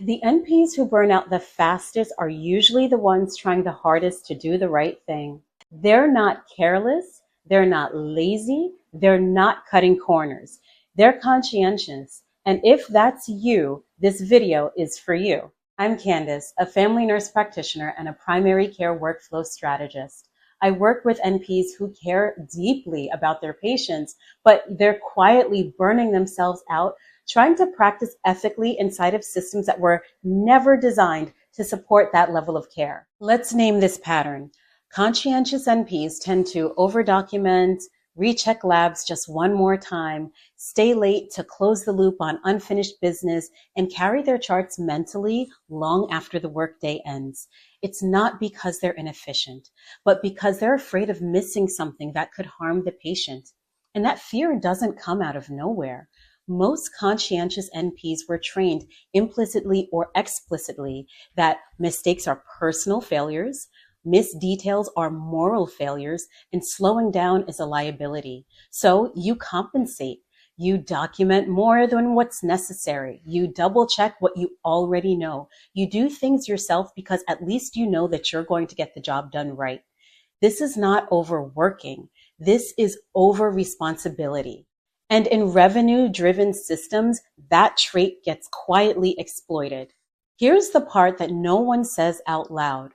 The NPs who burn out the fastest are usually the ones trying the hardest to do the right thing. They're not careless, they're not lazy, they're not cutting corners. They're conscientious. And if that's you, this video is for you. I'm Candace, a family nurse practitioner and a primary care workflow strategist. I work with NPs who care deeply about their patients, but they're quietly burning themselves out trying to practice ethically inside of systems that were never designed to support that level of care. Let's name this pattern. Conscientious NPs tend to overdocument, recheck labs just one more time, stay late to close the loop on unfinished business, and carry their charts mentally long after the workday ends. It's not because they're inefficient, but because they're afraid of missing something that could harm the patient. And that fear doesn't come out of nowhere. Most conscientious NPs were trained implicitly or explicitly that mistakes are personal failures, missed details are moral failures, and slowing down is a liability. So you compensate. You document more than what's necessary. You double check what you already know. You do things yourself because at least you know that you're going to get the job done right. This is not overworking. This is over responsibility. And in revenue-driven systems, that trait gets quietly exploited. Here's the part that no one says out loud.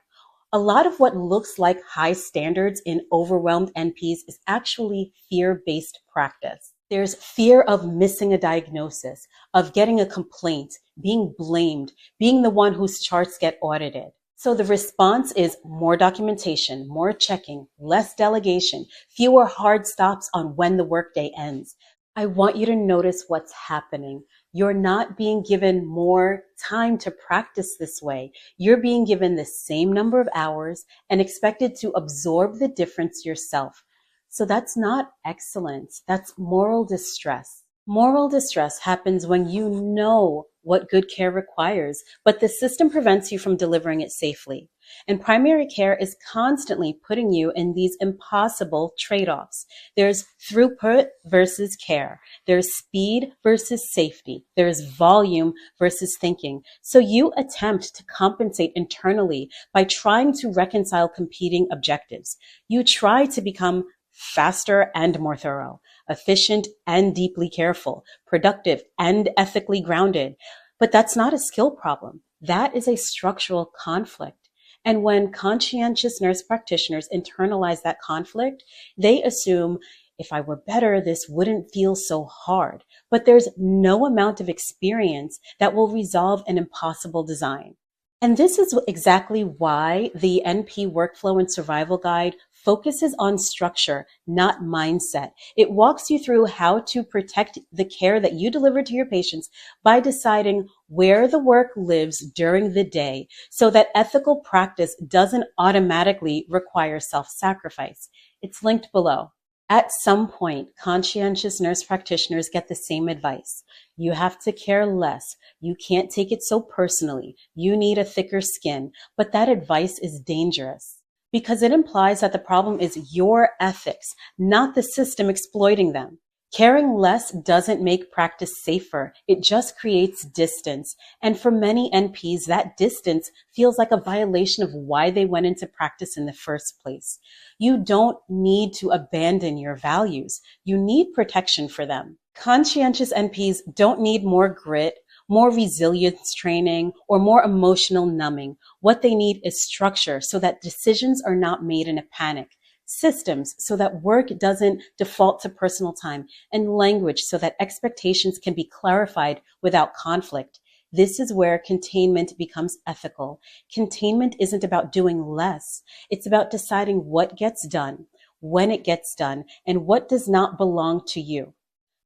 A lot of what looks like high standards in overwhelmed NPs is actually fear-based practice. There's fear of missing a diagnosis, of getting a complaint, being blamed, being the one whose charts get audited. So the response is more documentation, more checking, less delegation, fewer hard stops on when the workday ends. I want you to notice what's happening. You're not being given more time to practice this way. You're being given the same number of hours and expected to absorb the difference yourself. So that's not excellence. That's moral distress. Moral distress happens when you know what good care requires, but the system prevents you from delivering it safely. And primary care is constantly putting you in these impossible trade-offs. There's throughput versus care. There's speed versus safety. There's volume versus thinking. So you attempt to compensate internally by trying to reconcile competing objectives. You try to become faster and more thorough, efficient and deeply careful, productive and ethically grounded. But that's not a skill problem. That is a structural conflict. And when conscientious nurse practitioners internalize that conflict, they assume if I were better, this wouldn't feel so hard. But there's no amount of experience that will resolve an impossible design. And this is exactly why the NP Workflow and Survival Guide focuses on structure, not mindset. It walks you through how to protect the care that you deliver to your patients by deciding where the work lives during the day so that ethical practice doesn't automatically require self-sacrifice. It's linked below. At some point, conscientious nurse practitioners get the same advice. You have to care less. You can't take it so personally. You need a thicker skin. But that advice is dangerous because it implies that the problem is your ethics, not the system exploiting them. Caring less doesn't make practice safer. It just creates distance. And for many NPs, that distance feels like a violation of why they went into practice in the first place. You don't need to abandon your values. You need protection for them. Conscientious NPs don't need more grit, more resilience training, or more emotional numbing. What they need is structure so that decisions are not made in a panic. Systems so that work doesn't default to personal time, and language so that expectations can be clarified without conflict. This is where containment becomes ethical. Containment isn't about doing less. It's about deciding what gets done, when it gets done, and what does not belong to you.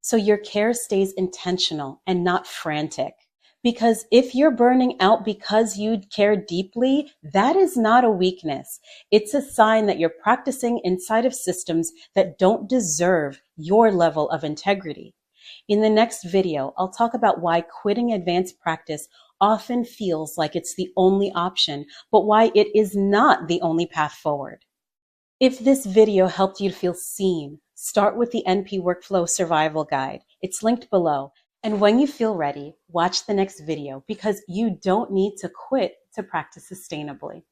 So your care stays intentional and not frantic. Because if you're burning out because you care deeply, that is not a weakness. It's a sign that you're practicing inside of systems that don't deserve your level of integrity. In the next video, I'll talk about why quitting advanced practice often feels like it's the only option, but why it is not the only path forward. If this video helped you to feel seen, start with the NP Workflow Survival Guide. It's linked below. And when you feel ready, watch the next video because you don't need to quit to practice sustainably.